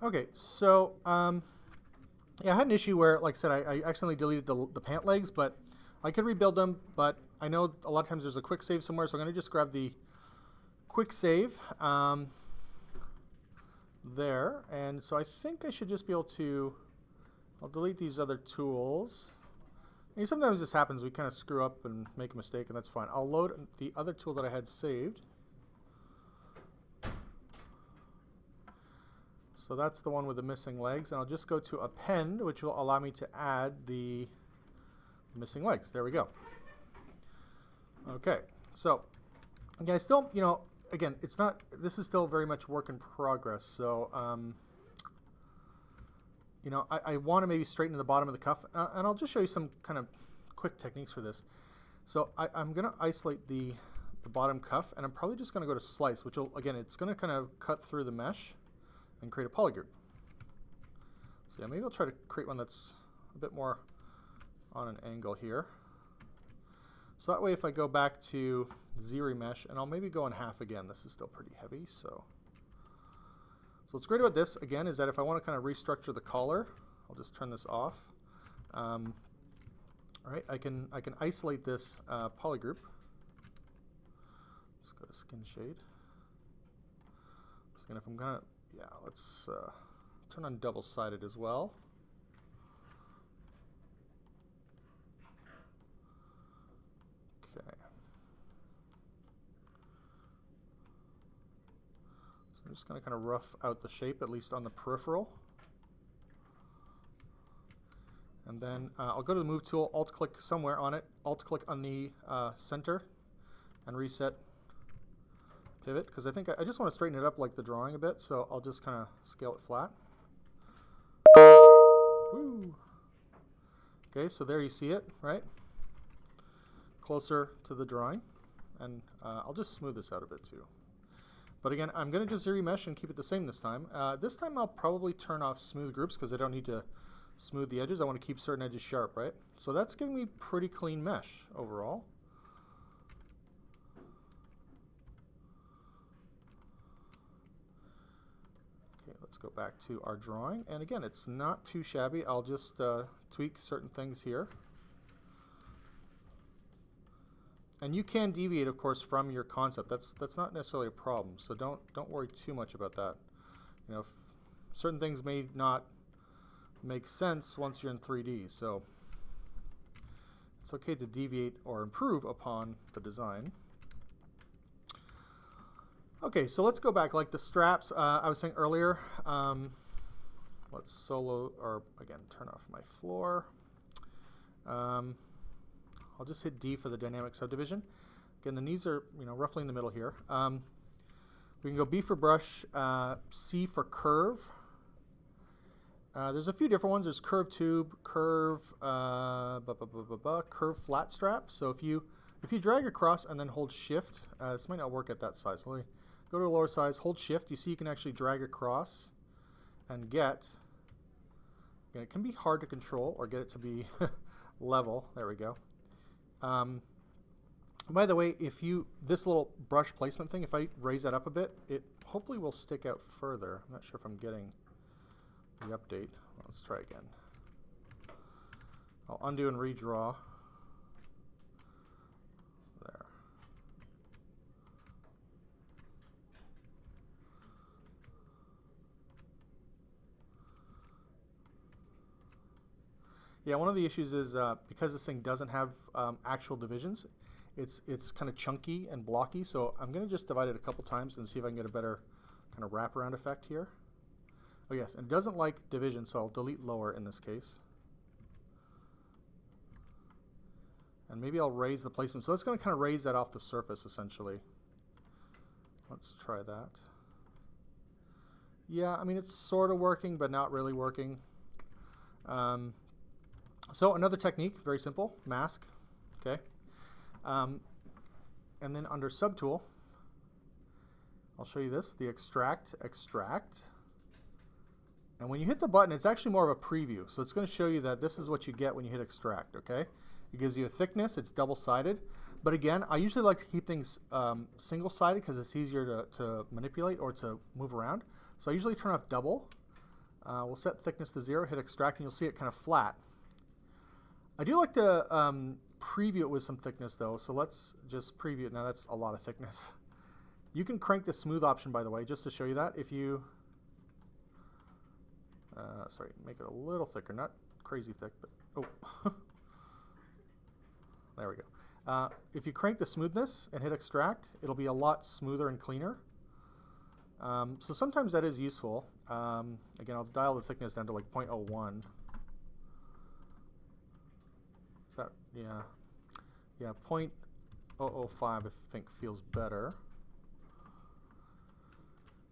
Okay, so yeah, I had an issue where, like I said, I accidentally deleted the pant legs, but I could rebuild them, but I know a lot of times there's a quick save somewhere, so I'm going to just grab the quick save there, and so I think I should just be able to, I'll delete these other tools. And sometimes this happens, we kind of screw up and make a mistake, and that's fine. I'll load the other tool that I had saved. So that's the one with the missing legs, and I'll just go to append, which will allow me to add the missing legs. There we go. Okay, so again, I still, you know, again, it's not, this is still very much work in progress, so you know, I want to maybe straighten the bottom of the cuff, and I'll just show you some kind of quick techniques for this. So I'm going to isolate the bottom cuff, and I'm probably just going to go to slice, which will, again, it's going to kind of cut through the mesh and create a polygroup. So yeah, maybe I'll try to create one that's a bit more on an angle here. So that way if I go back to ZRemesh, and I'll maybe go in half again, this is still pretty heavy, so what's great about this, again, is that if I want to kind of restructure the collar, I'll just turn this off. All right, I can isolate this polygroup. Let's go to skin shade. So again, if I'm gonna, yeah, let's turn on double-sided as well. Okay. So I'm just going to kind of rough out the shape, at least on the peripheral. And then I'll go to the Move tool, Alt-click somewhere on it, Alt-click on the center, and reset pivot, because I think I just want to straighten it up like the drawing a bit, so I'll just kind of scale it flat. Woo. Okay, so there you see it, right? Closer to the drawing, and I'll just smooth this out a bit too. But again, I'm going to just ZRemesh and keep it the same this time. This time I'll probably turn off smooth groups because I don't need to smooth the edges. I want to keep certain edges sharp, right? So that's giving me pretty clean mesh overall. Okay, let's go back to our drawing. And again, it's not too shabby. I'll just tweak certain things here. And you can deviate, of course, from your concept. That's not necessarily a problem. So don't worry too much about that. You know, certain things may not make sense once you're in 3D. So it's okay to deviate or improve upon the design. Okay, so let's go back. Like the straps, I was saying earlier. Let's solo, or again, turn off my floor. I'll just hit D for the dynamic subdivision. Again, the knees are, you know, roughly in the middle here. We can go B for brush, C for curve. There's a few different ones. There's curve tube, curve, curve flat strap. So if you drag across and then hold shift, this might not work at that size. So let me go to a lower size, hold shift. You see you can actually drag across and get, again, it can be hard to control or get it to be level. There we go. By the way, if you, this little brush placement thing, if I raise that up a bit, it hopefully will stick out further. I'm not sure if I'm getting the update. Let's try again. I'll undo and redraw. There. Yeah, one of the issues is because this thing doesn't have actual divisions, it's kind of chunky and blocky, so I'm going to just divide it a couple times and see if I can get a better kind of wraparound effect here. Oh yes, and it doesn't like division, so I'll delete lower in this case. And maybe I'll raise the placement. So it's going to kind of raise that off the surface, essentially. Let's try that. Yeah, I mean, it's sort of working, but not really working. So another technique, very simple, mask, okay? And then under subtool, I'll show you this, the extract. And when you hit the button, it's actually more of a preview. So it's going to show you that this is what you get when you hit extract, okay? It gives you a thickness, it's double-sided. But again, I usually like to keep things single-sided because it's easier to manipulate or to move around. So I usually turn off double. We'll set thickness to 0, hit extract, and you'll see it kind of flat. I do like to preview it with some thickness though, so let's just preview it. Now that's a lot of thickness. You can crank the smooth option, by the way, just to show you that. If you, sorry, make it a little thicker, not crazy thick, but, oh. There we go. If you crank the smoothness and hit extract, it'll be a lot smoother and cleaner. So sometimes that is useful. Again, I'll dial the thickness down to like 0.01. Is that, yeah, 0.005 I think feels better.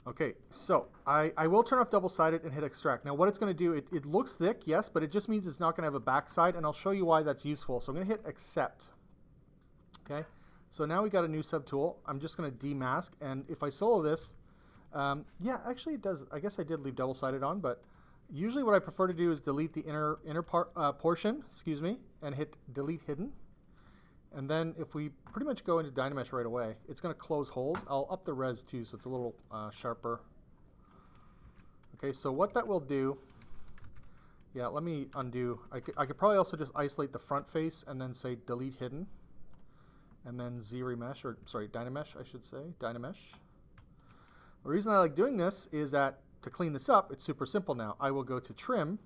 Okay, so I will turn off double-sided and hit extract. Now what it's going to do, it looks thick, yes, but it just means it's not going to have a backside, and I'll show you why that's useful. So I'm going to hit accept. Okay, so now we got a new subtool. I'm just going to demask, and if I solo this, yeah, actually it does. I guess I did leave double-sided on, but usually what I prefer to do is delete the inner portion, excuse me, and hit delete hidden. And then if we pretty much go into Dynamesh right away, it's going to close holes. I'll up the res too, so it's a little sharper. Okay, so what that will do, yeah, let me undo. I could probably also just isolate the front face and then say delete hidden. And then ZRemesh, or sorry, Dynamesh, I should say, Dynamesh. The reason I like doing this is that to clean this up, it's super simple now. I will go to trim,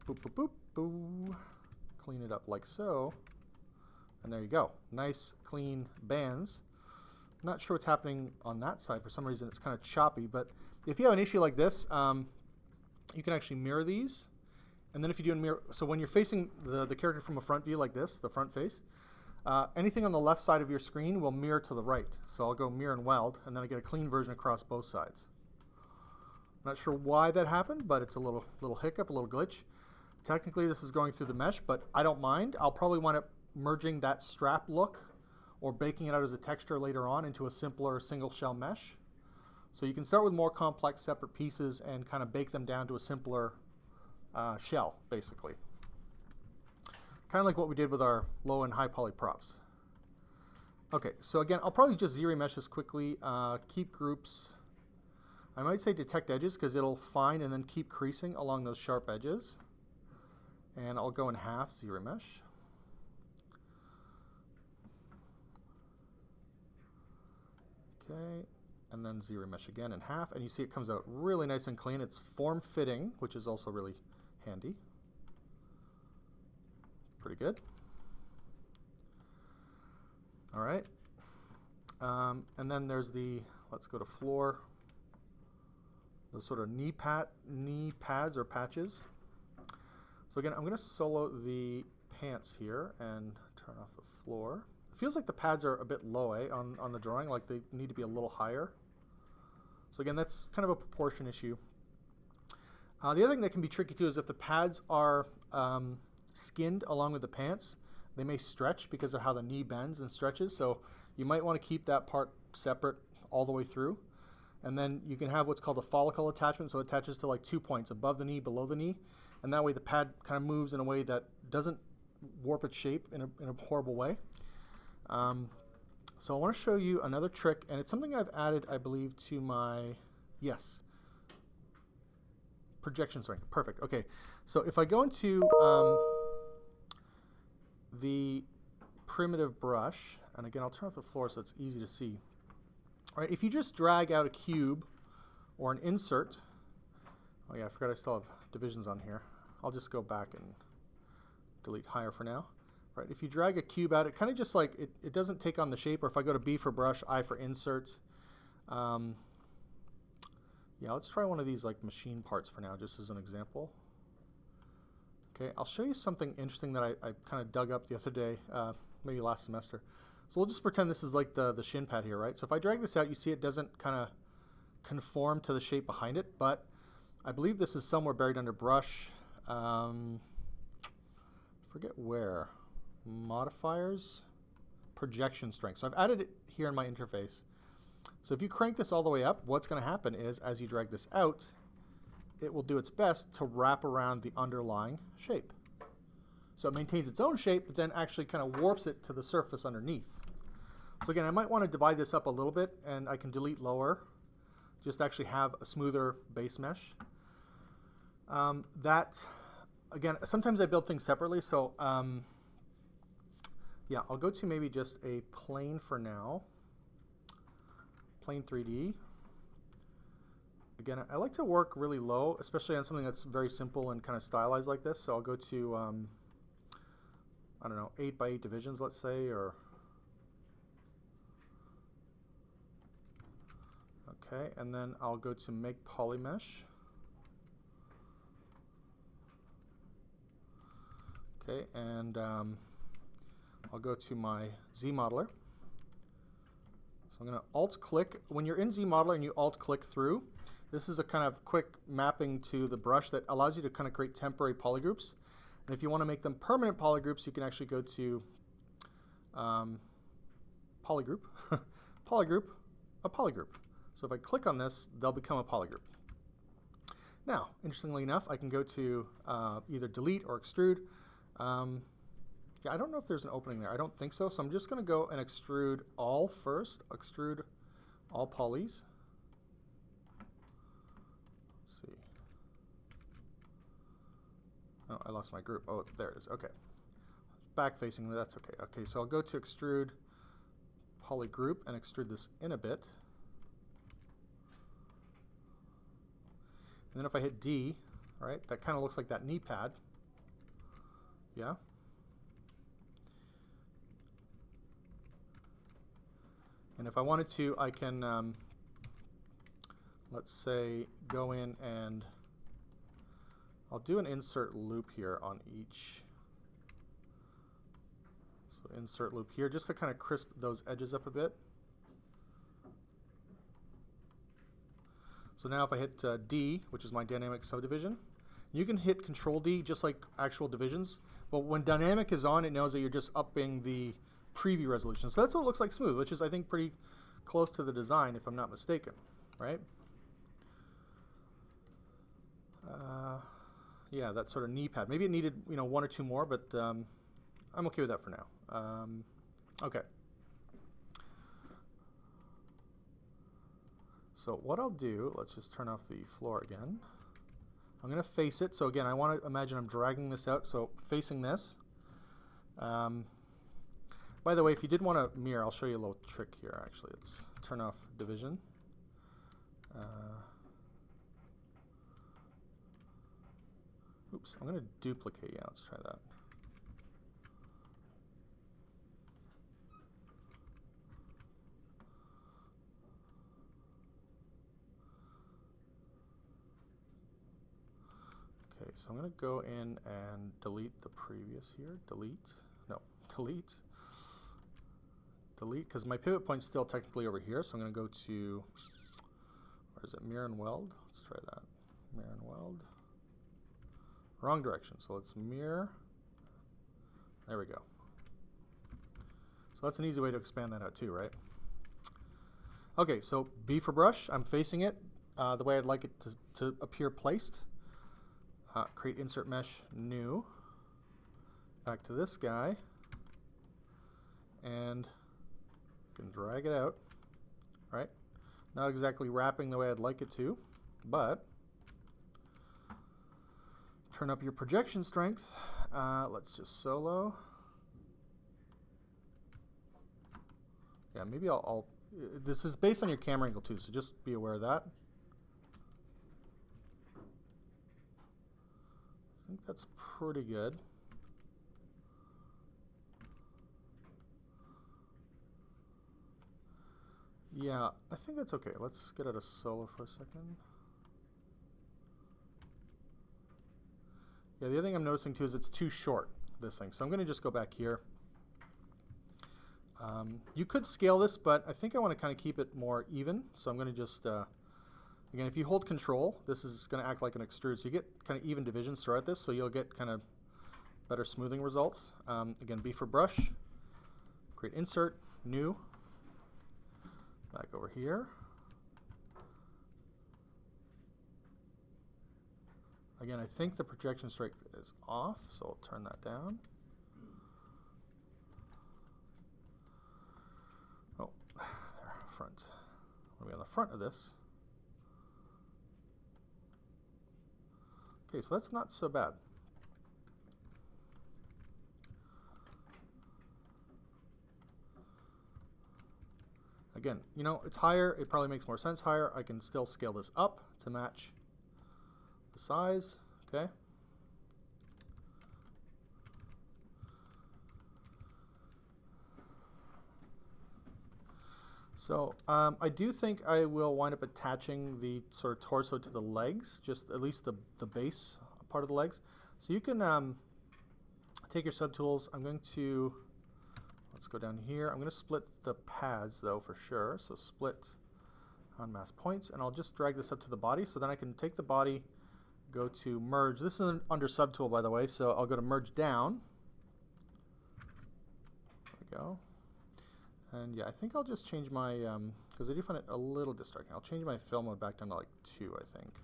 boop, boop, boop, boop, clean it up like so. And there you go. Nice, clean bands. I'm not sure what's happening on that side. For some reason, it's kind of choppy. But if you have an issue like this, you can actually mirror these. And then if you do a mirror, so when you're facing the character from a front view like this, the front face, anything on the left side of your screen will mirror to the right. So I'll go mirror and weld, and then I get a clean version across both sides. Not sure why that happened, but it's a little hiccup, a little glitch. Technically, this is going through the mesh, but I don't mind. I'll probably want to merging that strap look or baking it out as a texture later on into a simpler single shell mesh. So you can start with more complex separate pieces and kind of bake them down to a simpler shell, basically. Kind of like what we did with our low and high poly props. Okay, so again, I'll probably just ZRemesh this quickly. Keep groups. I might say detect edges because it'll find and then keep creasing along those sharp edges. And I'll go in half ZRemesh. Okay, and then ZRemesh again in half, and you see it comes out really nice and clean. It's form-fitting, which is also really handy. Pretty good. All right, and then there's the, let's go to floor, the sort of knee pads or patches. So again, I'm going to solo the pants here and turn off the floor. It feels like the pads are a bit low on the drawing, like they need to be a little higher. So again, that's kind of a proportion issue. The other thing that can be tricky too is if the pads are skinned along with the pants, they may stretch because of how the knee bends and stretches. So you might want to keep that part separate all the way through. And then you can have what's called a follicle attachment, so it attaches to like 2 points, above the knee, below the knee. And that way the pad kind of moves in a way that doesn't warp its shape in a horrible way. So I want to show you another trick, and it's something I've added, I believe, to my, yes, projection strength. Perfect. Okay, so if I go into the primitive brush, and again, I'll turn off the floor so it's easy to see. All right, if you just drag out a cube or an insert, oh yeah, I forgot I still have divisions on here. I'll just go back and delete higher for now. Right, if you drag a cube out, it kind of just like, it doesn't take on the shape. Or if I go to B for brush, I for inserts. Yeah, let's try one of these like machine parts for now, just as an example. Okay, I'll show you something interesting that I kind of dug up the other day, maybe last semester. So we'll just pretend this is like the shin pad here, right? So if I drag this out, you see it doesn't kind of conform to the shape behind it, but I believe this is somewhere buried under brush. Forget where. Modifiers, projection strength. So I've added it here in my interface. So if you crank this all the way up, what's going to happen is as you drag this out, it will do its best to wrap around the underlying shape. So it maintains its own shape, but then actually kind of warps it to the surface underneath. So again, I might want to divide this up a little bit, and I can delete lower, just actually have a smoother base mesh. That, again, sometimes I build things separately, so yeah, I'll go to maybe just a plane for now. Plane 3D. Again, I like to work really low, especially on something that's very simple and kind of stylized like this. So I'll go to, I don't know, 8 by 8 divisions, let's say, or okay, and then I'll go to make polymesh. Okay, and I'll go to my ZModeler. So I'm going to Alt-click. When you're in ZModeler and you Alt-click through, this is a kind of quick mapping to the brush that allows you to kind of create temporary polygroups. And if you want to make them permanent polygroups, you can actually go to polygroup, polygroup, a polygroup. So if I click on this, they'll become a polygroup. Now, interestingly enough, I can go to either delete or extrude. Yeah, I don't know if there's an opening there. I don't think so. So I'm just going to go and extrude all first. Extrude all polys. Let's see. Oh, I lost my group. Oh, there it is. Okay. Back facing, that's okay. Okay, so I'll go to extrude polygroup and extrude this in a bit. And then if I hit D, all right, that kind of looks like that knee pad. Yeah. And if I wanted to, I can, let's say, go in and I'll do an insert loop here on each. So insert loop here, just to kind of crisp those edges up a bit. So now if I hit D, which is my dynamic subdivision, you can hit Control D just like actual divisions. But when dynamic is on, it knows that you're just upping the preview resolution. So that's what it looks like smooth, which is, I think, pretty close to the design, if I'm not mistaken, right? Yeah, that sort of knee pad. Maybe it needed, you know, 1 or 2 more, but I'm okay with that for now. Okay. So what I'll do, let's just turn off the floor again. I'm going to face it. So again, I want to imagine I'm dragging this out. So facing this. By the way, if you did want to mirror, I'll show you a little trick here, actually. Let's turn off division. Oops, I'm going to duplicate. Yeah, let's try that. Okay, so I'm going to go in and delete the previous here. Delete. No, delete. Delete, because my pivot point's still technically over here, so I'm going to go to, where is it, mirror and weld? Let's try that. Mirror and weld. Wrong direction, so let's mirror. There we go. So that's an easy way to expand that out too, right? Okay, so B for brush, I'm facing it the way I'd like it to appear placed. Create insert mesh, new. Back to this guy. And can drag it out, right? Not exactly wrapping the way I'd like it to, but turn up your projection strength. Let's just solo. Yeah, maybe I'll this is based on your camera angle too, so just be aware of that. I think that's pretty good. Yeah, I think that's okay. Let's get out of solo for a second. Yeah, the other thing I'm noticing too is it's too short, this thing. So I'm going to just go back here. You could scale this, but I think I want to kind of keep it more even. So I'm going to just, again, if you hold Control, this is going to act like an extrude. So you get kind of even divisions throughout this, so you'll get kind of better smoothing results. Again, B for brush, create insert, new. Back over here. Again, I think the projection strength is off, so I'll turn that down. Oh, there, front. What are we on the front of this? Okay, so that's not so bad. Again, you know, it's higher. It probably makes more sense higher. I can still scale this up to match the size. Okay. So I do think I will wind up attaching the sort of torso to the legs, just at least the base part of the legs. So you can take your subtools. I'm going to, let's go down here. I'm going to split the pads though for sure. So split on mask points, and I'll just drag this up to the body. So then I can take the body, go to merge. This is under subtool, by the way. So I'll go to merge down. There we go. And yeah, I think I'll just change my, because I do find it a little distracting. I'll change my fill mode back down to like 2, I think.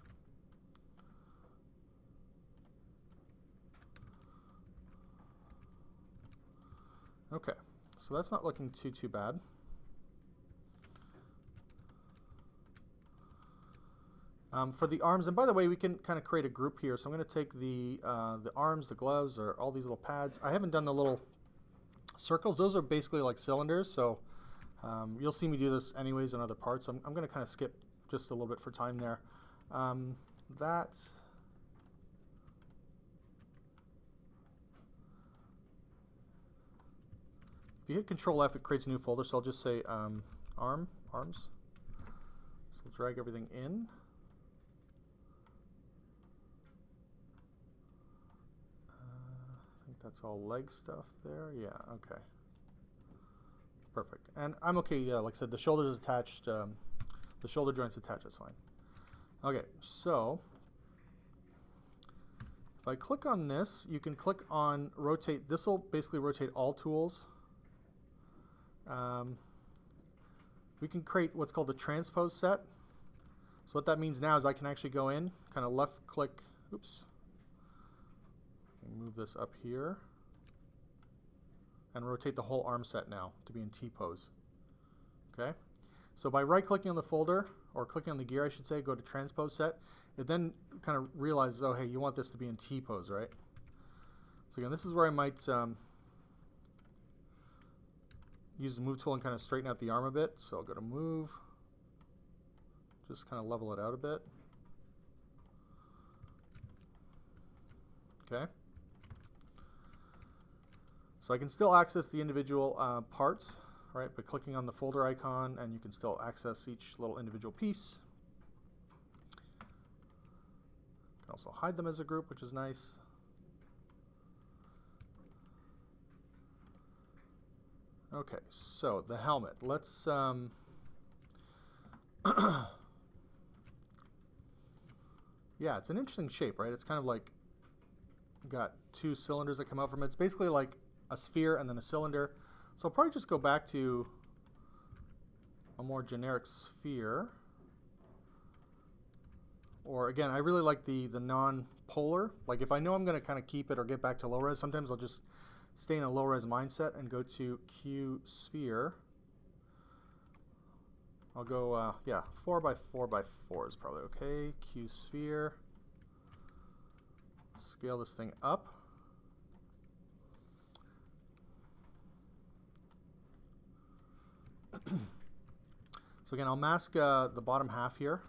Okay, so that's not looking too bad. For the arms, and by the way, we can kind of create a group here. So I'm going to take the arms, the gloves, or all these little pads. I haven't done the little circles. Those are basically like cylinders, so you'll see me do this anyways in other parts. I'm going to kind of skip just a little bit for time there. If you hit Control F, it creates a new folder, so I'll just say arms. So we'll drag everything in. I think that's all leg stuff there. Yeah, okay. Perfect. And I'm okay, yeah, like I said, the shoulder is attached, the shoulder joint's attached, that's fine. Okay, so if I click on this, you can click on rotate. This will basically rotate all tools. We can create what's called a transpose set. So what that means now is I can actually go in, kind of left click, oops, move this up here, and rotate the whole arm set now to be in T-pose. Okay? So by right-clicking on the folder, or clicking on the gear, I should say, go to transpose set, it then kind of realizes, oh, hey, you want this to be in T-pose, right? So again, this is where I might use the move tool and kind of straighten out the arm a bit. So I'll go to move, just kind of level it out a bit. Okay. So I can still access the individual parts, right, by clicking on the folder icon, and you can still access each little individual piece. You can also hide them as a group, which is nice. Okay, so the helmet. Let's yeah, it's an interesting shape, right? It's kind of like got 2 cylinders that come out from it. It's basically like a sphere and then a cylinder. So I'll probably just go back to a more generic sphere. Or again, I really like the non-polar. Like if I know I'm going to kind of keep it or get back to low res, sometimes I'll just stay in a low res mindset and go to Q sphere. I'll go, yeah, 4x4x4 is probably okay. Q sphere. Scale this thing up. So again, I'll mask the bottom half here.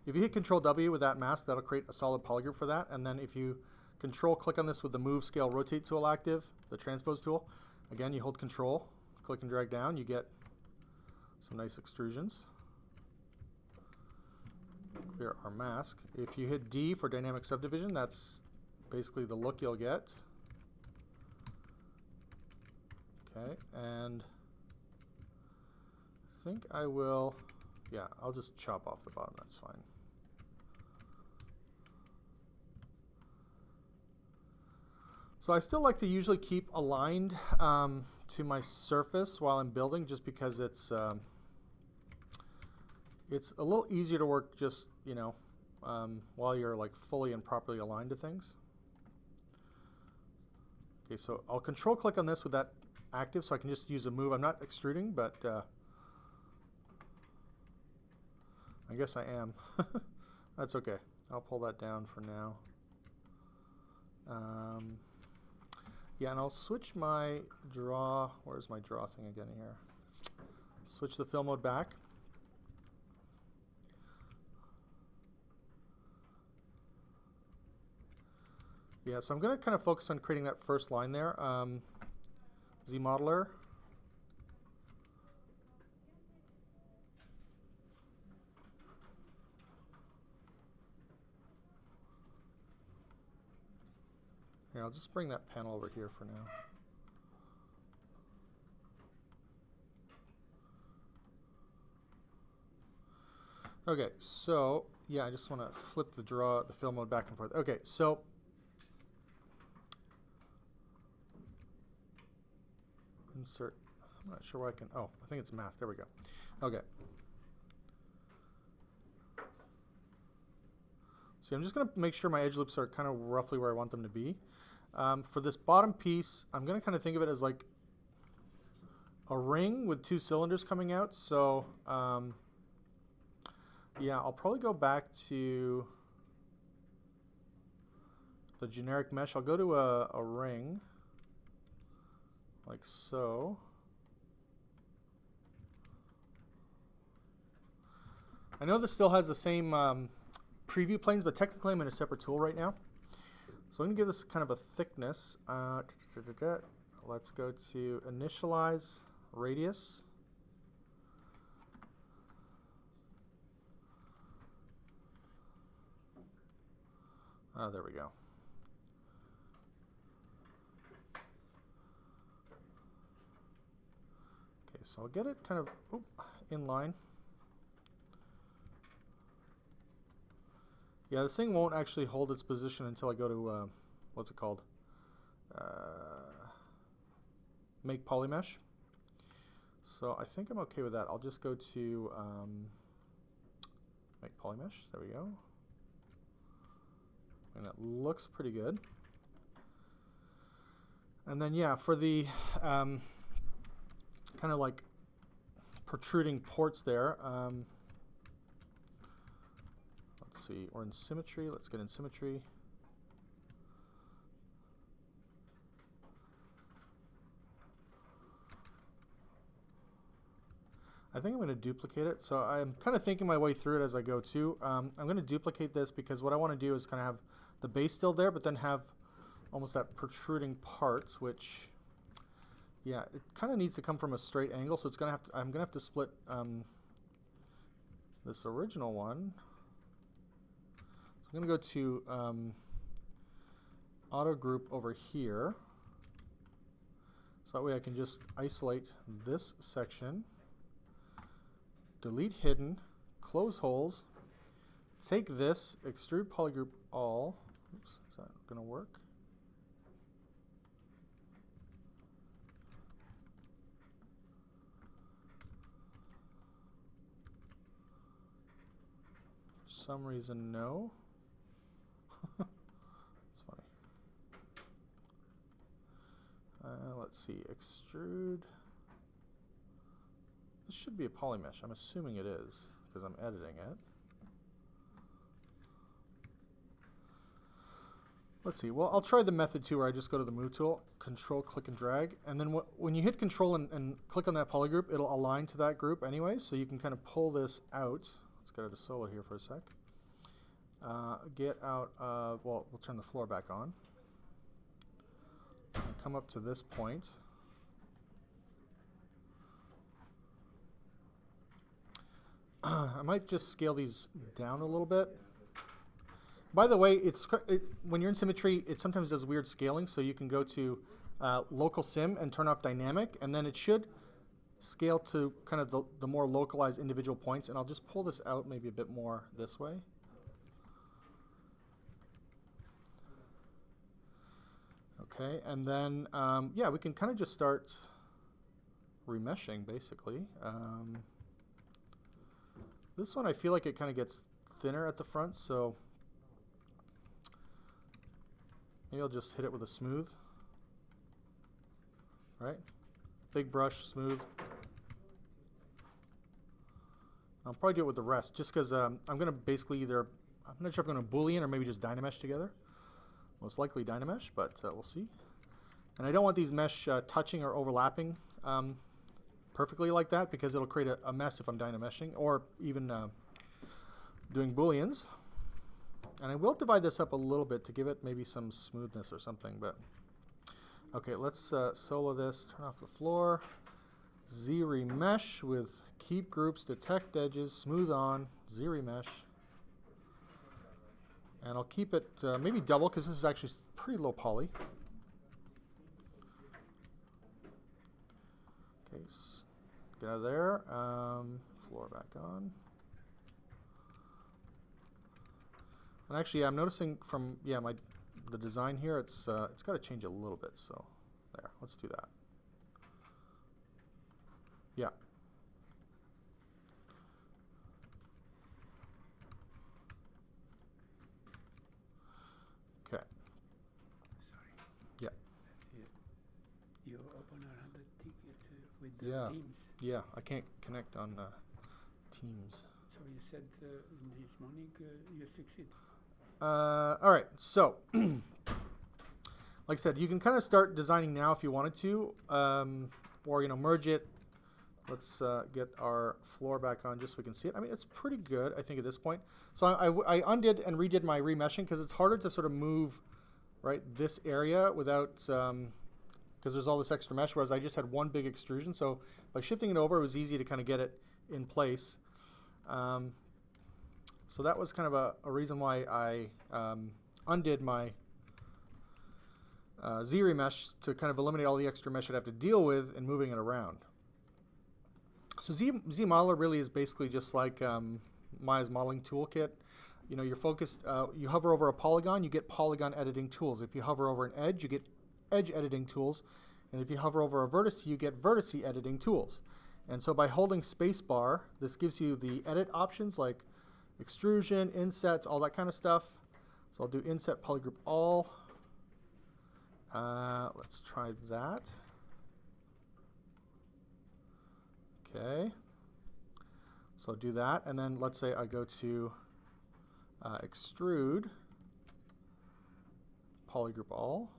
If you hit Control W with that mask, that'll create a solid polygroup for that. And then if you Control click on this with the Move, Scale, Rotate tool active, the Transpose tool, again, you hold Control, click and drag down, you get some nice extrusions. Clear our mask. If you hit D for dynamic subdivision, that's basically the look you'll get. Okay, and I think I will, yeah, I'll just chop off the bottom, that's fine. So I still like to usually keep aligned to my surface while I'm building, just because it's a little easier to work just, you know, while you're like fully and properly aligned to things. Okay, so I'll Control click on this with that active so I can just use a move. I'm not extruding, but I guess I am. That's okay. I'll pull that down for now. Yeah, and I'll switch my draw. Where's my draw thing again here? Switch the fill mode back. Yeah, so I'm going to kind of focus on creating that first line there. ZModeler. Here, I'll just bring that panel over here for now. Okay, so yeah, I just want to flip the fill mode back and forth. Okay, so insert. I'm not sure where I can. Oh, I think it's math. There we go. Okay. So I'm just going to make sure my edge loops are kind of roughly where I want them to be. For this bottom piece, I'm going to kind of think of it as like a ring with two cylinders coming out. So yeah, I'll probably go back to the generic mesh. I'll go to a ring like so. I know this still has the same preview planes, but technically I'm in a separate tool right now. So I'm going to give this kind of a thickness. Let's go to initialize radius. There we go. Okay, so I'll get it kind of in line. Yeah, this thing won't actually hold its position until I go to, what's it called? Make polymesh. So I think I'm okay with that. I'll just go to make polymesh. There we go. And it looks pretty good. And then, yeah, for the kind of like protruding ports there, let's see, we're in symmetry. Let's get in symmetry. I think I'm going to duplicate it. So I'm kind of thinking my way through it as I go too. I'm going to duplicate this because what I want to do is kind of have the base still there, but then have almost that protruding parts, which, yeah, it kind of needs to come from a straight angle. So it's going to have to, I'm going to have to split this original one. So I'm going to go to auto group over here. So that way I can just isolate this section. Delete hidden, close holes, take this, extrude polygroup all. Oops, is that going to work? For some reason, no. It's funny. Let's see, extrude. This should be a polymesh. I'm assuming it is because I'm editing it. Let's see. Well, I'll try the method too where I just go to the move tool, control, click and drag. And then when you hit control and click on that polygroup, it'll align to that group anyway. So you can kind of pull this out. Let's get out of solo here for a sec. Get out of, well, we'll turn the floor back on. And come up to this point. I might just scale these down a little bit. By the way, when you're in symmetry, it sometimes does weird scaling, so you can go to local sim and turn off dynamic, and then it should scale to kind of the more localized individual points, and I'll just pull this out maybe a bit more this way. Okay, and then, yeah, we can kind of just start remeshing, basically. This one I feel like it kind of gets thinner at the front, so maybe I'll just hit it with a smooth. Right? Big brush, smooth. I'll probably do it with the rest, just because I'm going to basically either, I'm not sure if I'm going to Boolean or maybe just Dynamesh together. most likely Dynamesh, but we'll see. And I don't want these mesh touching or overlapping perfectly like that, because it'll create a mess if I'm Dynameshing, or even doing booleans. And I will divide this up a little bit to give it maybe some smoothness or something. But okay, let's solo this, turn off the floor, ZRemesh with keep groups, detect edges, smooth on, ZRemesh. And I'll keep it maybe double, because this is actually pretty low poly. Okay, get out of there. Floor back on. And actually, I'm noticing from the design here, it's got to change a little bit. So there, let's do that. Yeah. Okay. Sorry. Yeah. You open another ticket with the Teams. Yeah, I can't connect on Teams. So you said in this morning you succeed. All right, so like I said, you can kind of start designing now if you wanted to, or merge it. Let's get our floor back on just so we can see it. I mean, it's pretty good, I think, at this point. So I undid and redid my remeshing, because it's harder to sort of move this area without, because there's all this extra mesh, whereas I just had one big extrusion. So by shifting it over, it was easy to kind of get it in place. So that was kind of a reason why I undid my ZRemesh, to kind of eliminate all the extra mesh I'd have to deal with in moving it around. So ZModeler really is basically just like Maya's modeling toolkit. You're focused, you hover over a polygon, you get polygon editing tools. If you hover over an edge, you get edge editing tools. And if you hover over a vertex, you get vertex editing tools. And so by holding spacebar, this gives you the edit options like extrusion, insets, all that kind of stuff. So I'll do inset polygroup all. Let's try that. Okay. So I'll do that, and then let's say I go to extrude polygroup all.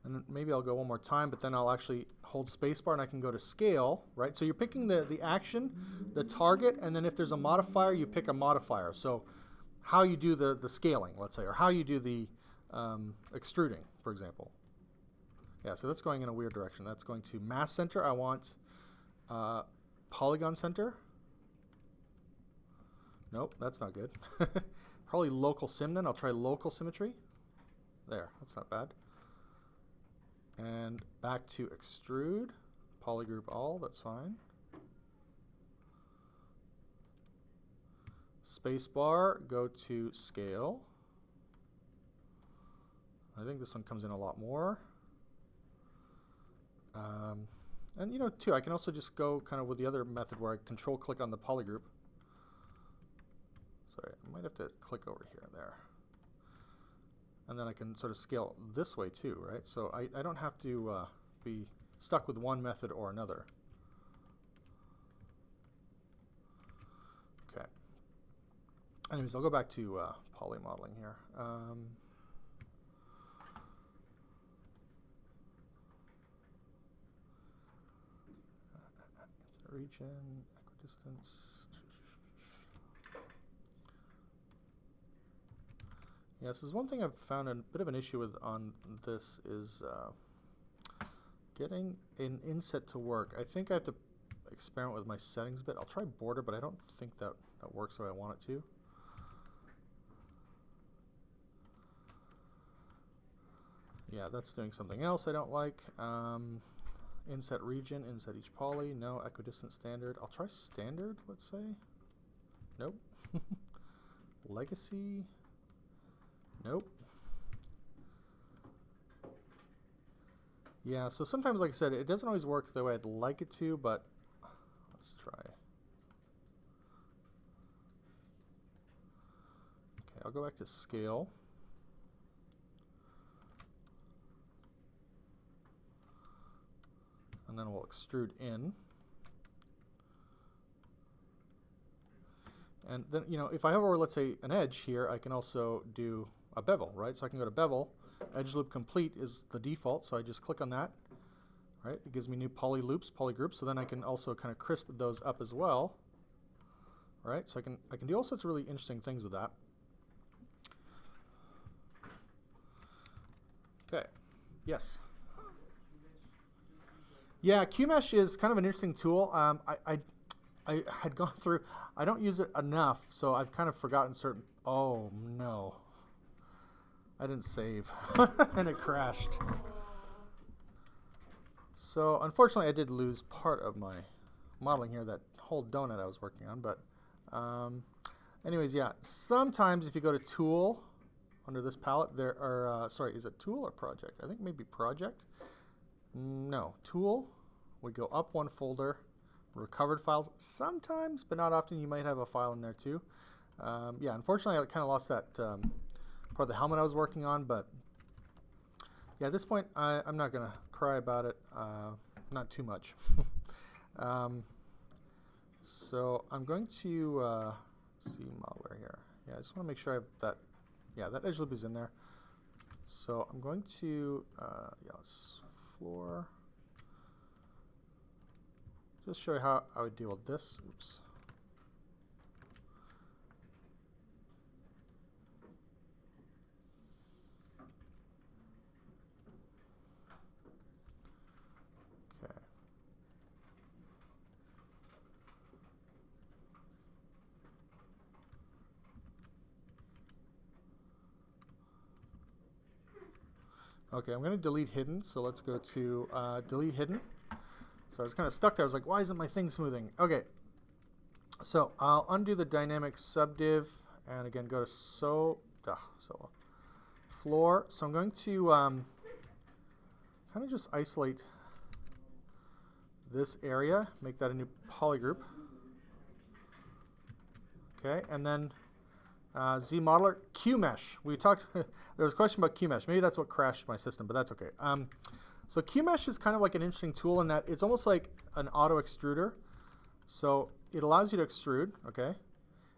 And maybe I'll go one more time, but then I'll actually hold spacebar and I can go to scale, right? So you're picking the action, the target, and then if there's a modifier, you pick a modifier. So how you do the scaling, let's say, or how you do the extruding, for example. Yeah, so that's going in a weird direction. That's going to mass center. I want polygon center. Nope, that's not good. Probably local sim then. I'll try local symmetry. There, that's not bad. And back to extrude, polygroup all, that's fine. Spacebar, go to scale. I think this one comes in a lot more. And too, I can also just go kind of with the other method where I control click on the polygroup. Sorry, I might have to click over here and there. And then I can sort of scale this way too, right? So I don't have to be stuck with one method or another. Okay. Anyways, I'll go back to poly modeling here. Region, equidistance. Yeah, this is one thing I've found a bit of an issue with on this is getting an inset to work. I think I have to experiment with my settings a bit. I'll try border, but I don't think that works the way I want it to. Yeah, that's doing something else I don't like. Inset region, inset each poly. No, equidistant standard. I'll try standard, let's say. Nope. Legacy. Nope. Yeah, so sometimes, like I said, it doesn't always work the way I'd like it to, but let's try. Okay, I'll go back to scale. And then we'll extrude in. And then, you know, if I hover, let's say, an edge here, I can also do a bevel, right? So I can go to bevel. Edge loop complete is the default, so I just click on that, right? It gives me new poly loops, polygroups, so then I can also kind of crisp those up as well, right? So I can do all sorts of really interesting things with that. Okay, yes. Yeah, QMesh is kind of an interesting tool. I had gone through, I don't use it enough, so I've kind of forgotten certain, oh no. I didn't save, and it crashed. So unfortunately I did lose part of my modeling here, that whole donut I was working on, but anyways, yeah, sometimes if you go to Tool, under this palette, there are, sorry, is it Tool or Project? I think maybe Project. No, Tool, we go up one folder, recovered files. Sometimes, but not often, you might have a file in there too. Yeah, unfortunately I kind of lost that part of the helmet I was working on, but yeah, at this point I'm not going to cry about it, not too much. So I'm going to ZModeler here. Yeah, I just want to make sure I have that. Yeah, that edge loop is in there. So I'm going to, yeah, let's floor. Just show you how I would deal with this. Oops. Okay. Okay, I'm going to delete hidden, so let's go to delete hidden. So I was kind of stuck there. I was like, why isn't my thing smoothing? Okay, so I'll undo the dynamic subdiv, and again, go to floor. So I'm going to kind of just isolate this area, make that a new polygroup. Okay, and then ZModeler, QMesh. We talked, there was a question about QMesh. Maybe that's what crashed my system, but that's okay. So QMesh is kind of like an interesting tool in that it's almost like an auto extruder. So it allows you to extrude, okay? And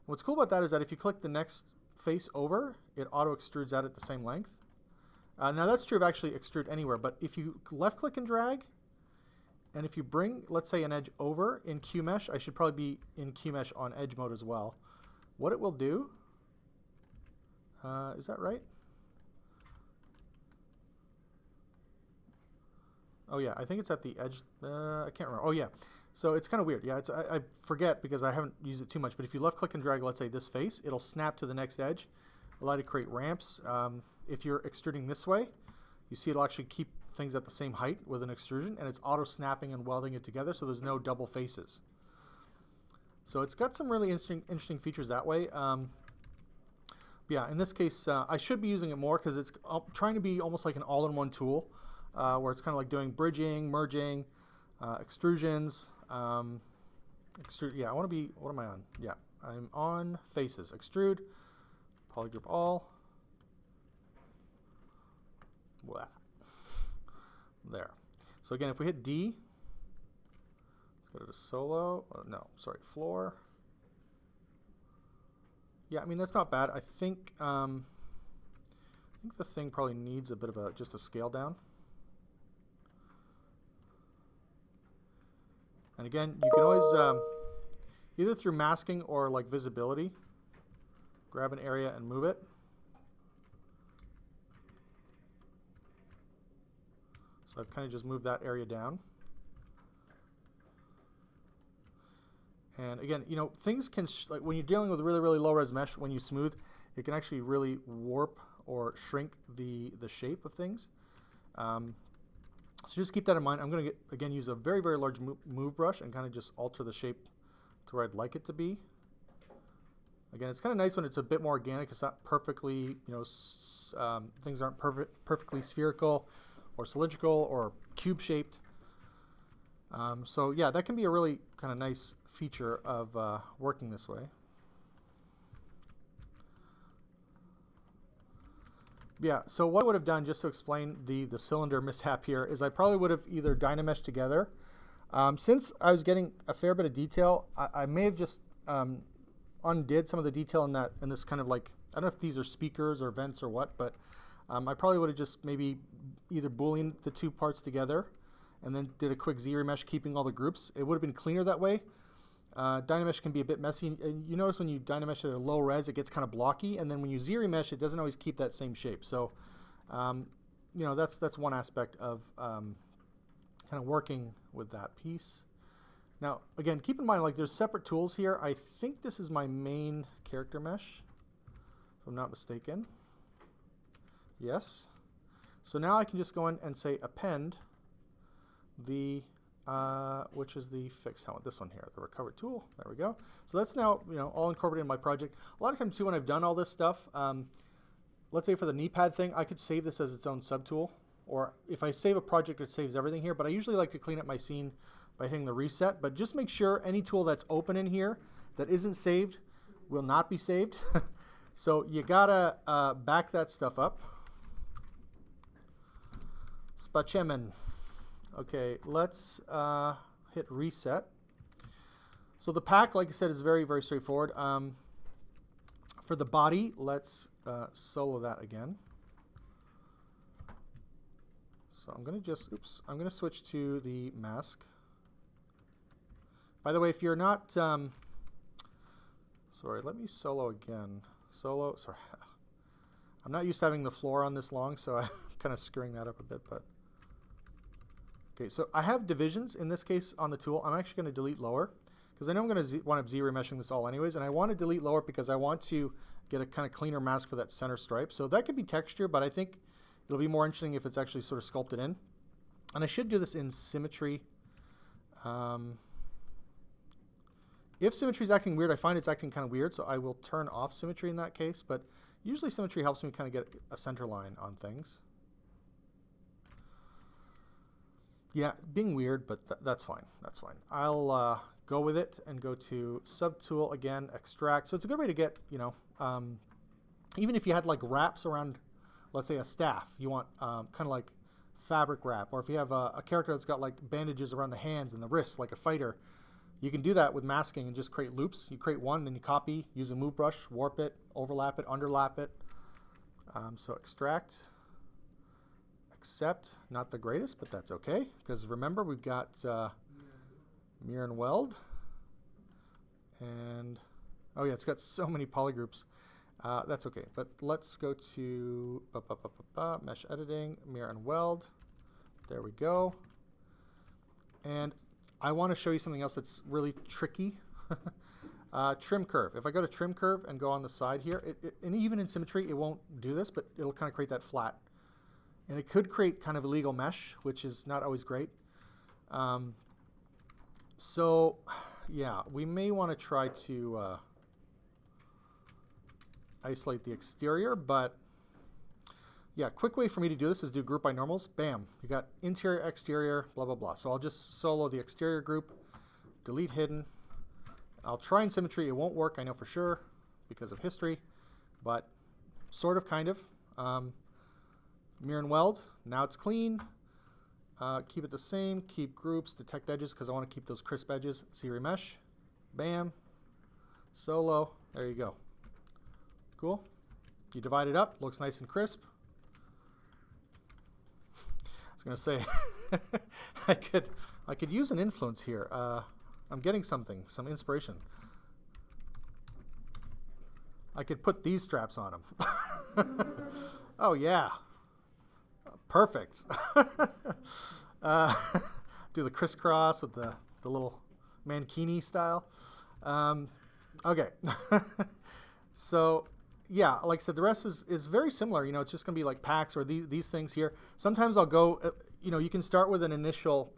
what's cool about that is that if you click the next face over, it auto extrudes out at the same length. Now that's true of actually extrude anywhere, but if you left click and drag, and if you bring, let's say, an edge over in QMesh, I should probably be in QMesh on edge mode as well. What it will do, is that right? Oh yeah, I think it's at the edge. I can't remember. Oh yeah, so it's kind of weird. Yeah, it's, I forget because I haven't used it too much. But if you left click and drag, let's say this face, it'll snap to the next edge, allow you to create ramps. If you're extruding this way, you see it'll actually keep things at the same height with an extrusion, and it's auto snapping and welding it together, so there's no double faces. So it's got some really interesting features that way. Yeah, in this case, I should be using it more because it's trying to be almost like an all-in-one tool. Where it's kind of like doing bridging, merging, extrusions. Yeah, I want to be, what am I on? Yeah, I'm on faces. Extrude, polygroup all. Blah. There. So again, if we hit D, let's go to solo. No, sorry, floor. Yeah, I mean, that's not bad. I think the thing probably needs a bit of just a scale down. And again, you can always, either through masking or like visibility, grab an area and move it. So I've kind of just moved that area down. And again, you know, things can, like when you're dealing with really, really low res mesh, when you smooth, it can actually really warp or shrink the shape of things. So just keep that in mind. I'm going to, again, use a very, very large move brush and kind of just alter the shape to where I'd like it to be. Again, it's kind of nice when it's a bit more organic. It's not perfectly, you know, things aren't perfectly spherical or cylindrical or cube-shaped. So yeah, that can be a really kind of nice feature of working this way. Yeah, so what I would have done, just to explain the cylinder mishap here, is I probably would have either Dynamesh together. Since I was getting a fair bit of detail, I may have just undid some of the detail in this kind of like, I don't know if these are speakers or vents or what, but I probably would have just maybe either Boolean the two parts together and then did a quick ZRemesh keeping all the groups. It would have been cleaner that way. Dynamesh can be a bit messy. And you notice when you Dynamesh at a low res, it gets kind of blocky. And then when you ZRemesh, it doesn't always keep that same shape. So, you know, that's one aspect of kind of working with that piece. Now, again, keep in mind, like there's separate tools here. I think this is my main character mesh, if I'm not mistaken. Yes. So now I can just go in and say append the, which is the fixed helmet, this one here, the recover tool. There we go. So that's now, you know, all incorporated in my project. A lot of times too, when I've done all this stuff, let's say for the knee pad thing, I could save this as its own subtool. Or if I save a project, it saves everything here. But I usually like to clean up my scene by hitting the reset. But just make sure any tool that's open in here that isn't saved will not be saved. So you gotta back that stuff up. Spacemen. Okay, let's hit reset. So the pack, like I said, is very, very straightforward. For the body, let's solo that again. So I'm going to just, oops, I'm going to switch to the mask. By the way, if you're not, sorry, let me solo again. Solo, sorry. I'm not used to having the floor on this long, so I'm kind of screwing that up a bit, but. Okay, so I have divisions in this case on the tool. I'm actually going to delete lower because I know I'm going to wind up Z-remeshing this all anyways, and I want to delete lower because I want to get a kind of cleaner mask for that center stripe. So that could be texture, but I think it'll be more interesting if it's actually sort of sculpted in. And I should do this in symmetry. If symmetry is acting weird, I find it's acting kind of weird, so I will turn off symmetry in that case. But usually symmetry helps me kind of get a center line on things. Yeah, being weird, but that's fine. That's fine. I'll go with it and go to subtool again, extract. So it's a good way to get, you know, even if you had like wraps around, let's say a staff, you want kind of like fabric wrap, or if you have a character that's got like bandages around the hands and the wrists, like a fighter, you can do that with masking and just create loops. You create one, then you copy, use a move brush, warp it, overlap it, underlap it. So extract. Accept, not the greatest, but that's okay, because remember we've got mirror and weld, and oh yeah, it's got so many polygroups. That's okay, but let's go to mesh editing, mirror and weld. There we go. And I want to show you something else that's really tricky. Trim curve. If I go to trim curve and go on the side here, and even in symmetry it won't do this, but it'll kind of create that flat. And it could create kind of illegal mesh, which is not always great. So, yeah, we may want to try to isolate the exterior, but yeah, quick way for me to do this is do group by normals. Bam, you got interior, exterior, blah, blah, blah. So I'll just solo the exterior group, delete hidden. I'll try in symmetry. It won't work, I know for sure, because of history, but sort of, kind of. Mirror and weld, now it's clean. Keep it the same, keep groups, detect edges, because I want to keep those crisp edges. Z-remesh, bam, solo, there you go. Cool. You divide it up, looks nice and crisp. I was going to say, I could use an influence here. I'm getting something, some inspiration. I could put these straps on them. Oh yeah. Perfect. Do the crisscross with the little mankini style. Okay. So yeah, like I said, the rest is very similar. You know, it's just going to be like packs or these things here. Sometimes I'll go, you know, you can start with an initial,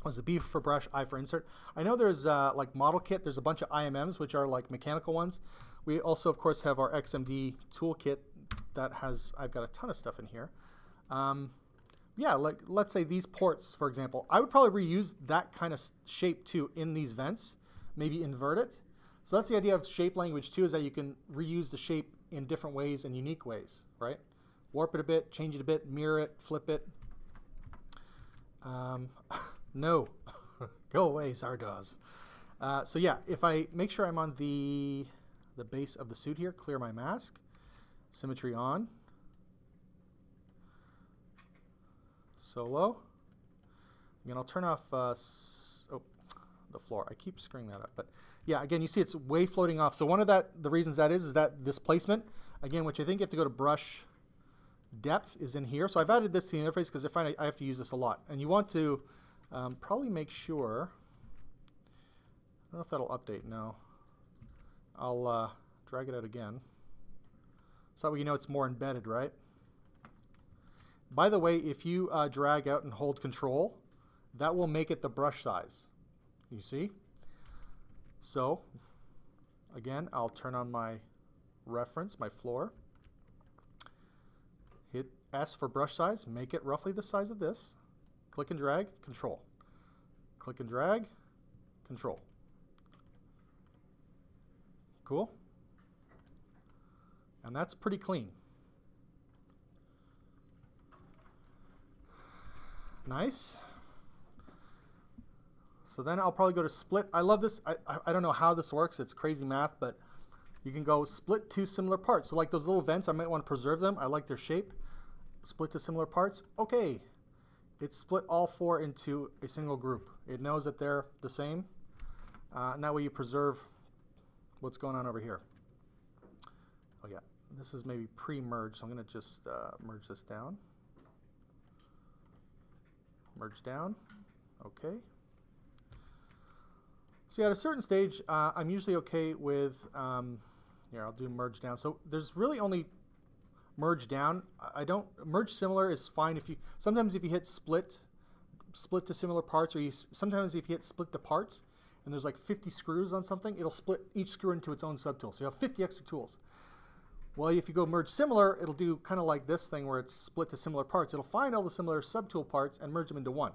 was it B for brush, I for insert. I know there's like model kit. There's a bunch of IMMs, which are like mechanical ones. We also, of course, have our XMD toolkit that has, I've got a ton of stuff in here. Yeah, like let's say these ports, for example, I would probably reuse that kind of shape too in these vents, maybe invert it. So that's the idea of shape language too, is that you can reuse the shape in different ways and unique ways, right? Warp it a bit, change it a bit, mirror it, flip it. No, go away, Zardoz. So yeah, if I make sure I'm on the base of the suit here, clear my mask, symmetry on, solo. Again, I'll turn off the floor. I keep screwing that up, but yeah, again, you see it's way floating off. So one of the reasons that is that this placement, again, which I think you have to go to brush depth, is in here. So I've added this to the interface because I find I have to use this a lot. And you want to probably make sure, I don't know if that'll update. No. I'll drag it out again. So that way you know it's more embedded, right? By the way, if you drag out and hold control, that will make it the brush size. You see? So, again, I'll turn on my reference, my floor. Hit S for brush size, make it roughly the size of this. Click and drag, control. Click and drag, control. Cool? And that's pretty clean. Nice. So then I'll probably go to split. I love this. I don't know how this works. It's crazy math, but you can go split two similar parts. So like those little vents, I might want to preserve them. I like their shape. Split to similar parts. Okay. It's split all four into a single group. It knows that they're the same. And that way you preserve what's going on over here. Oh yeah, this is maybe pre-merge, so I'm going to just merge this down. Merge down. Okay. So yeah, at a certain stage, I'm usually okay with, here, I'll do merge down. So there's really only merge down. I don't, merge similar is fine if you, sometimes if you hit split to similar parts, or sometimes if you hit split to parts, and there's like 50 screws on something, it'll split each screw into its own subtool. So you have 50 extra tools. Well, if you go merge similar, it'll do kind of like this thing where it's split to similar parts. It'll find all the similar subtool parts and merge them into one.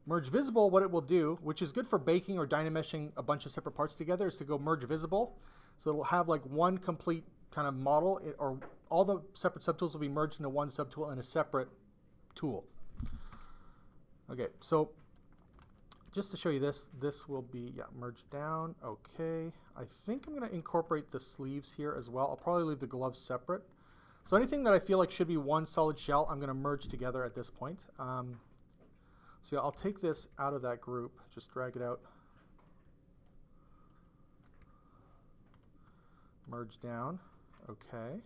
Merge visible, what it will do, which is good for baking or dynameshing a bunch of separate parts together, is to go merge visible. So it'll have like one complete kind of model, or all the separate subtools will be merged into one subtool in a separate tool. Okay, so just to show you this will be, yeah, merge down. Okay, I think I'm going to incorporate the sleeves here as well. I'll probably leave the gloves separate. So anything that I feel like should be one solid shell, I'm going to merge together at this point. So yeah, I'll take this out of that group, just drag it out. Merge down, okay.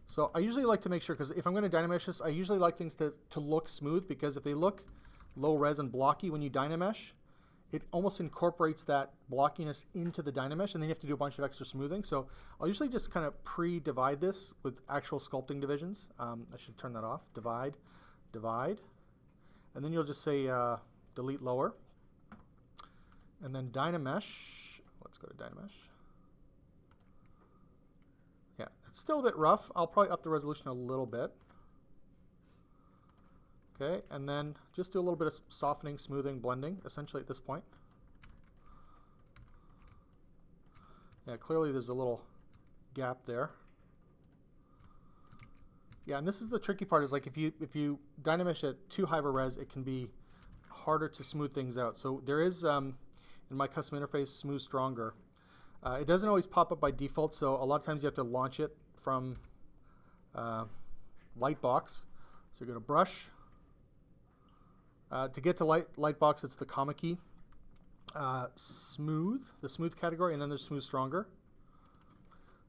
So I usually like to make sure, because if I'm going to Dynamesh this, I usually like things to look smooth, because if they look low res and blocky when you Dynamesh, it almost incorporates that blockiness into the Dynamesh, and then you have to do a bunch of extra smoothing. So I'll usually just kind of pre-divide this with actual sculpting divisions. I should turn that off. Divide, divide. And then you'll just say delete lower. And then Dynamesh. Let's go to Dynamesh. Yeah, it's still a bit rough. I'll probably up the resolution a little bit. Okay, and then just do a little bit of softening, smoothing, blending, essentially at this point. Yeah, clearly there's a little gap there. Yeah, and this is the tricky part, is like if you Dynamesh at too high of a res, it can be harder to smooth things out. So there is, in my custom interface, Smooth Stronger. It doesn't always pop up by default, so a lot of times you have to launch it from Lightbox. So you go to Brush. To get to Lightbox, it's the comma key. Smooth, the smooth category, and then there's Smooth Stronger.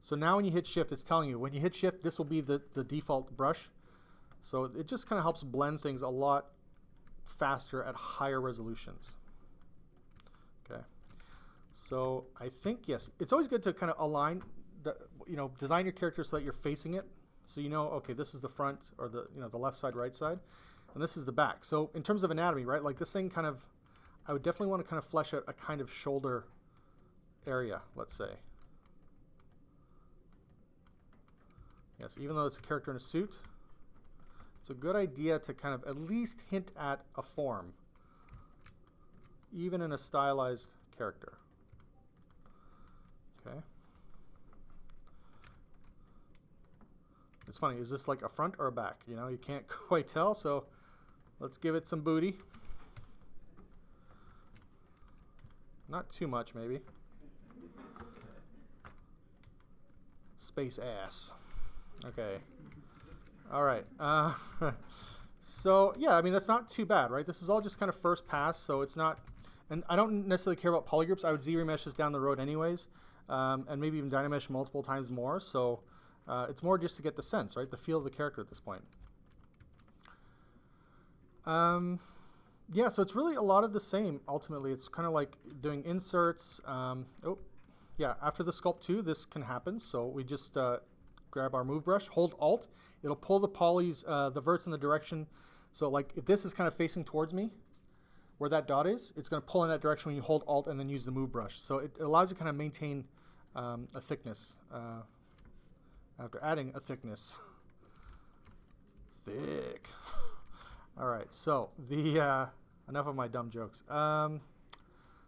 So now when you hit shift, it's telling you, when you hit shift, this will be the default brush. So it just kind of helps blend things a lot faster at higher resolutions. Okay. So I think, yes, it's always good to kind of align, design your character so that you're facing it. So you know, okay, this is the front, or the left side, right side. And this is the back. So in terms of anatomy, right, like this thing kind of, I would definitely want to kind of flesh out a kind of shoulder area, let's say. Yes, even though it's a character in a suit, it's a good idea to kind of at least hint at a form, even in a stylized character. Okay. It's funny, is this like a front or a back? You know, you can't quite tell, so let's give it some booty. Not too much, maybe. Space ass. Okay. All right. So yeah, I mean that's not too bad, right? This is all just kind of first pass, so it's not. And I don't necessarily care about polygroups. I would ZRemesh this down the road anyways, and maybe even Dynamesh multiple times more. So it's more just to get the sense, right? The feel of the character at this point. Yeah, so it's really a lot of the same. Ultimately, it's kind of like doing inserts. Oh, yeah. After the Sculpt 2, this can happen. So we just grab our move brush, hold Alt. It'll pull the polys, the verts in the direction. So like if this is kind of facing towards me, where that dot is, it's going to pull in that direction when you hold Alt and then use the move brush. So it allows you to kind of maintain a thickness after adding a thickness. Thick. All right, so the enough of my dumb jokes.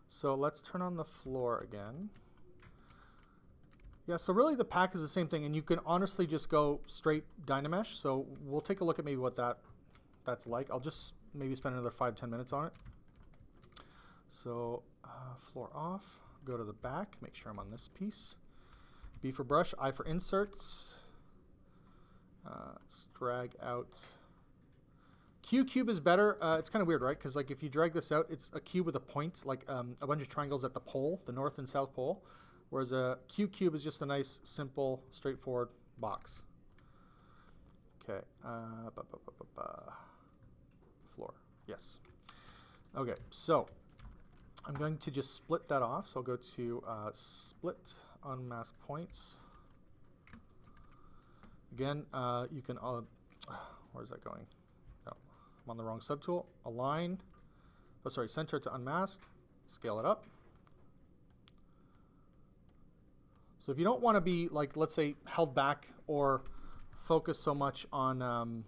So let's turn on the floor again. Yeah, so really the pack is the same thing, and you can honestly just go straight Dynamesh. So we'll take a look at maybe what that's like. I'll just maybe spend another 5-10 minutes on it. So floor off, go to the back, make sure I'm on this piece. B for brush, I for inserts. Let's drag out. Q cube is better. It's kind of weird, right? Because like if you drag this out, it's a cube with a point, like a bunch of triangles at the pole, the north and south pole. Whereas a Q cube is just a nice, simple, straightforward box. Okay. Floor. Yes. Okay. So I'm going to just split that off. So I'll go to split unmask points. Again, you can. Where's that going? No, I'm on the wrong subtool. Align. Oh, sorry. Center to unmask. Scale it up. So if you don't want to be, like, let's say, held back or focus so much on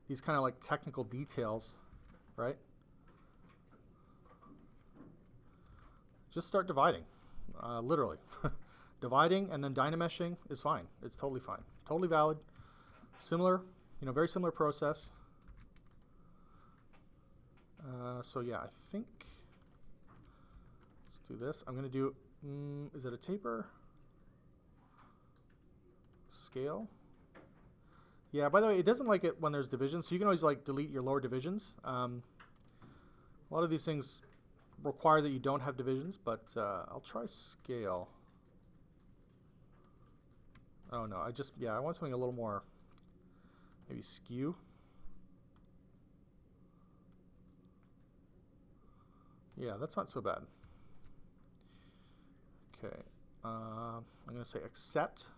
these kind of like technical details, right? Just start dividing, literally. Dividing and then Dynameshing is fine. It's totally fine. Totally valid. Similar, very similar process. So yeah, I think, let's do this. I'm going to do, is it a taper? Scale? Yeah, by the way, it doesn't like it when there's divisions, so you can always like delete your lower divisions. A lot of these things require that you don't have divisions, but I'll try scale. Oh no, I want something a little more, maybe skew. Yeah, that's not so bad. Okay, I'm going to say accept.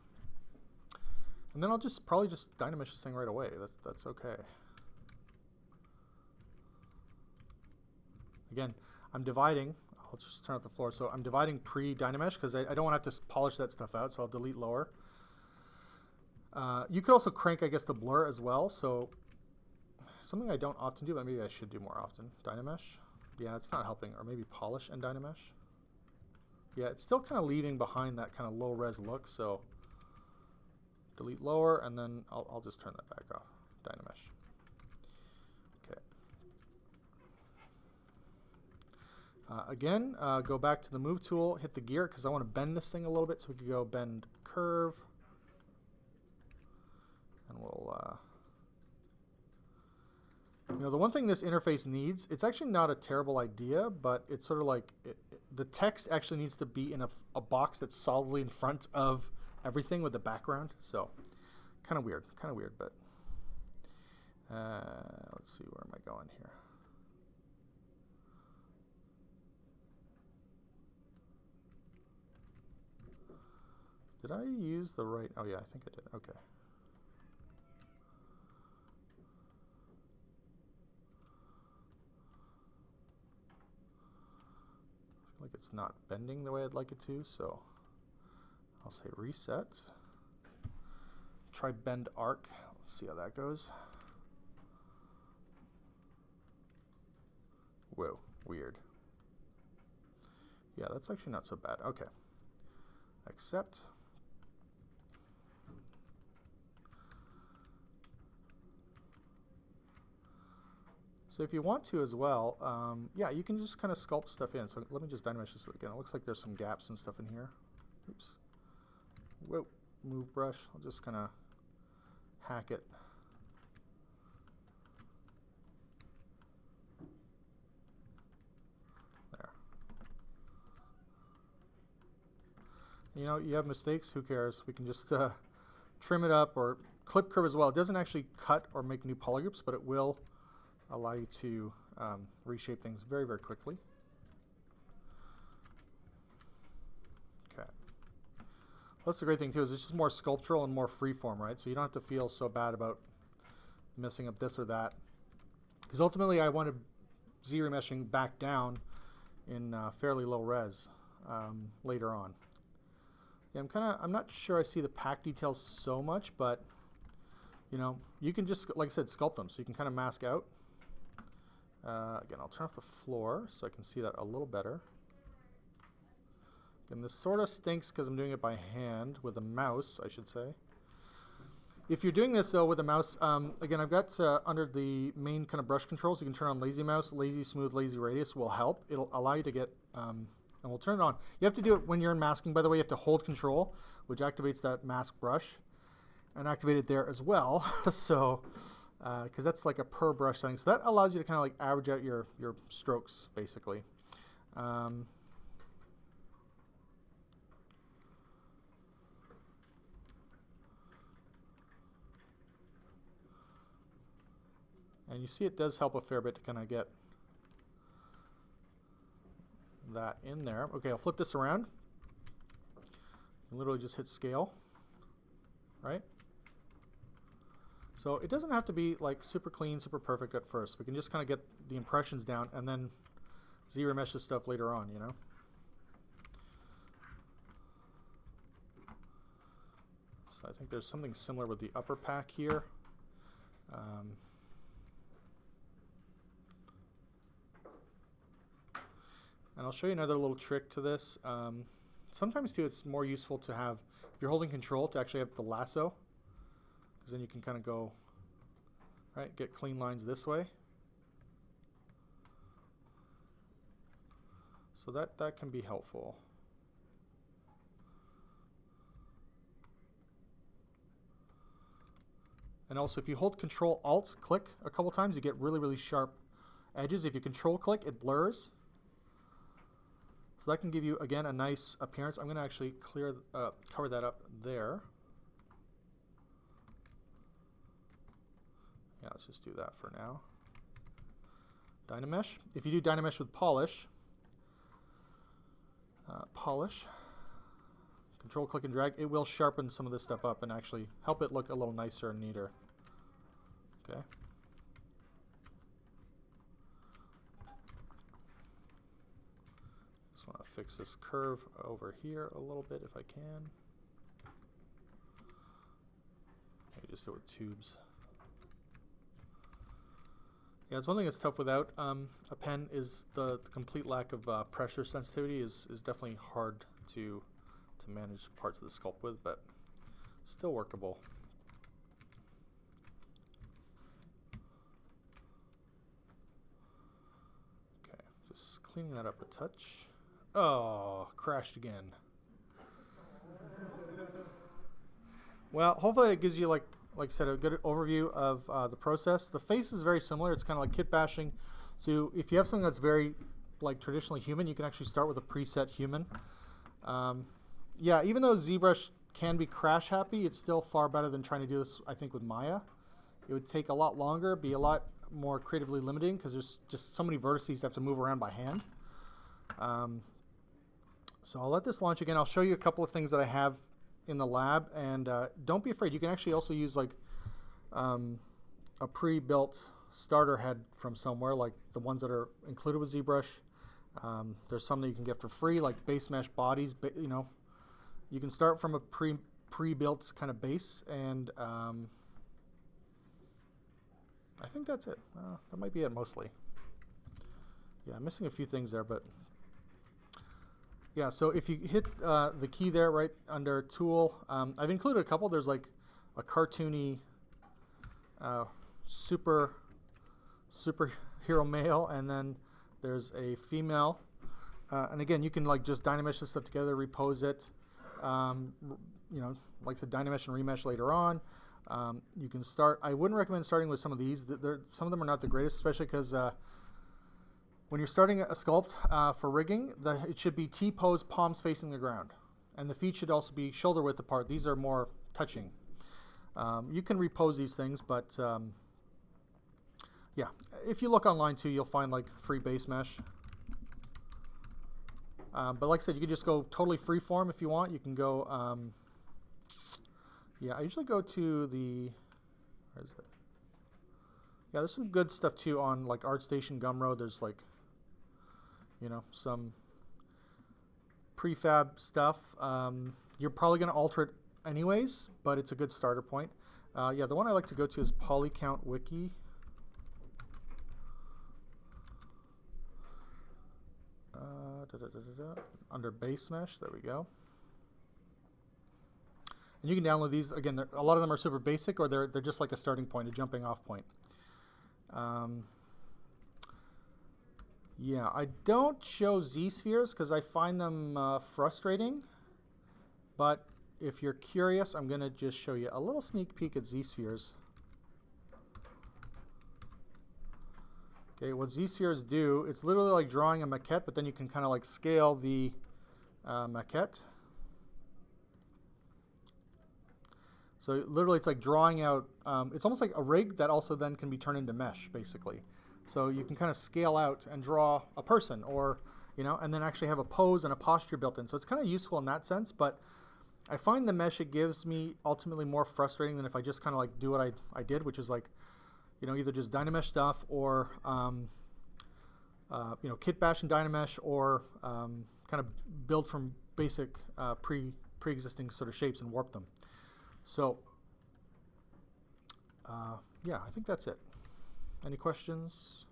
And then I'll probably just Dynamesh this thing right away. That's okay. Again, I'm dividing. I'll just turn off the floor. So I'm dividing pre-Dynamesh because I don't want to have to polish that stuff out. So I'll delete lower. You could also crank, I guess, the blur as well. So something I don't often do, but maybe I should do more often. Dynamesh. Yeah, it's not helping. Or maybe polish and Dynamesh. Yeah, it's still kind of leaving behind that kind of low res look. So delete lower, and then I'll just turn that back off. Dynamesh. Okay. Again, go back to the move tool, hit the gear, because I want to bend this thing a little bit, so we could go bend curve. And we'll, the one thing this interface needs, it's actually not a terrible idea, but it's sort of like, the text actually needs to be in a box that's solidly in front of everything with the background. So kind of weird, but let's see, where am I going here? Did I use the right? Oh yeah, I think I did. Okay. I feel like it's not bending the way I'd like it to, so I'll say reset. Try bend arc. Let's see how that goes. Whoa, weird. Yeah, that's actually not so bad. Okay. Accept. So if you want to as well, yeah, you can just kind of sculpt stuff in. So let me just Dynamesh this again. It looks like there's some gaps and stuff in here. Oops. Whoa, move brush. I'll just kind of hack it. There. You know, you have mistakes, who cares? We can just trim it up, or clip curve as well. It doesn't actually cut or make new polygroups, but it will allow you to reshape things very, very quickly. Okay. That's the great thing too, is it's just more sculptural and more freeform, right? So you don't have to feel so bad about messing up this or that. Because ultimately I wanted Z-remeshing back down in fairly low res later on. Yeah, I'm not sure I see the pack details so much, but you know, you can just, like I said, sculpt them. So you can kind of mask out. Again, I'll turn off the floor so I can see that a little better. And this sort of stinks because I'm doing it by hand with a mouse, I should say. If you're doing this though with a mouse, again, I've got under the main kind of brush controls, you can turn on lazy mouse, lazy smooth, lazy radius will help. It'll allow you to get, and we'll turn it on. You have to do it when you're in masking. By the way, you have to hold control, which activates that mask brush, and activate it there as well. So, because that's like a per brush setting. So that allows you to kind of like average out your strokes, basically. And you see it does help a fair bit to kind of get that in there. Okay, I'll flip this around. Literally just hit scale, right? So it doesn't have to be like super clean, super perfect at first. We can just kind of get the impressions down and then Z-remesh this stuff later on, you know? So I think there's something similar with the upper pack here. And I'll show you another little trick to this. Sometimes too, it's more useful to have, if you're holding control, to actually have the lasso, because then you can kind of go, right, get clean lines this way. So that can be helpful. And also, if you hold Control Alt click a couple times, you get really, really sharp edges. If you Control click, it blurs. So that can give you, again, a nice appearance. I'm going to actually cover that up there. Yeah, let's just do that for now. Dynamesh. If you do Dynamesh with polish, Control click and drag, it will sharpen some of this stuff up and actually help it look a little nicer and neater. Okay. Just want to fix this curve over here a little bit if I can. Maybe just do it with tubes. Yeah, it's one thing that's tough without a pen is the complete lack of pressure sensitivity is definitely hard to manage parts of the sculpt with, but still workable. Okay, just cleaning that up a touch. Oh, crashed again. Well, hopefully it gives you, like I said, a good overview of the process. The face is very similar. It's kind of like kit bashing. So if you have something that's very like traditionally human, you can actually start with a preset human. Yeah, even though ZBrush can be crash happy, it's still far better than trying to do this, I think, with Maya. It would take a lot longer, be a lot more creatively limiting because there's just so many vertices you have to move around by hand. So I'll let this launch again. I'll show you a couple of things that I have in the lab, and don't be afraid. You can actually also use like a pre-built starter head from somewhere, like the ones that are included with ZBrush. There's some that you can get for free, like base mesh bodies. You know, you can start from a pre-built kind of base, and I think that's it. That might be it mostly. Yeah, I'm missing a few things there, but yeah. So if you hit the key there right under Tool, I've included a couple. There's like a cartoony superhero hero male, and then there's a female. And again, you can like just Dynamesh this stuff together, repose it. You know, like I said, Dynamesh and remesh later on. You can start. I wouldn't recommend starting with some of these. Some of them are not the greatest, especially because when you're starting a sculpt for rigging, it should be T-pose, palms facing the ground. And the feet should also be shoulder width apart. These are more touching. You can repose these things, but yeah, if you look online too, you'll find like free base mesh. But like I said, you can just go totally free form if you want. You can go, yeah, I usually go to the, where is it? Yeah, there's some good stuff too on like ArtStation, Gumroad. There's like, you know, some prefab stuff. You're probably going to alter it anyways, but it's a good starter point. Yeah, the one I like to go to is Polycount Wiki. Under base mesh, there we go. And you can download these. Again, a lot of them are super basic, or they're just like a starting point, a jumping off point. Yeah, I don't show ZSpheres because I find them frustrating. But if you're curious, I'm going to just show you a little sneak peek at ZSpheres. Okay, what ZSpheres do, it's literally like drawing a maquette, but then you can kind of like scale the maquette. So literally it's like drawing out, it's almost like a rig that also then can be turned into mesh, basically. So you can kind of scale out and draw a person, or, you know, and then actually have a pose and a posture built in. So it's kind of useful in that sense, but I find the mesh it gives me ultimately more frustrating than if I just kind of like do what I did, which is like, you know, either just Dynamesh stuff or, you know, kit bash and Dynamesh, or kind of build from basic pre-existing sort of shapes and warp them. So, yeah, I think that's it. Any questions?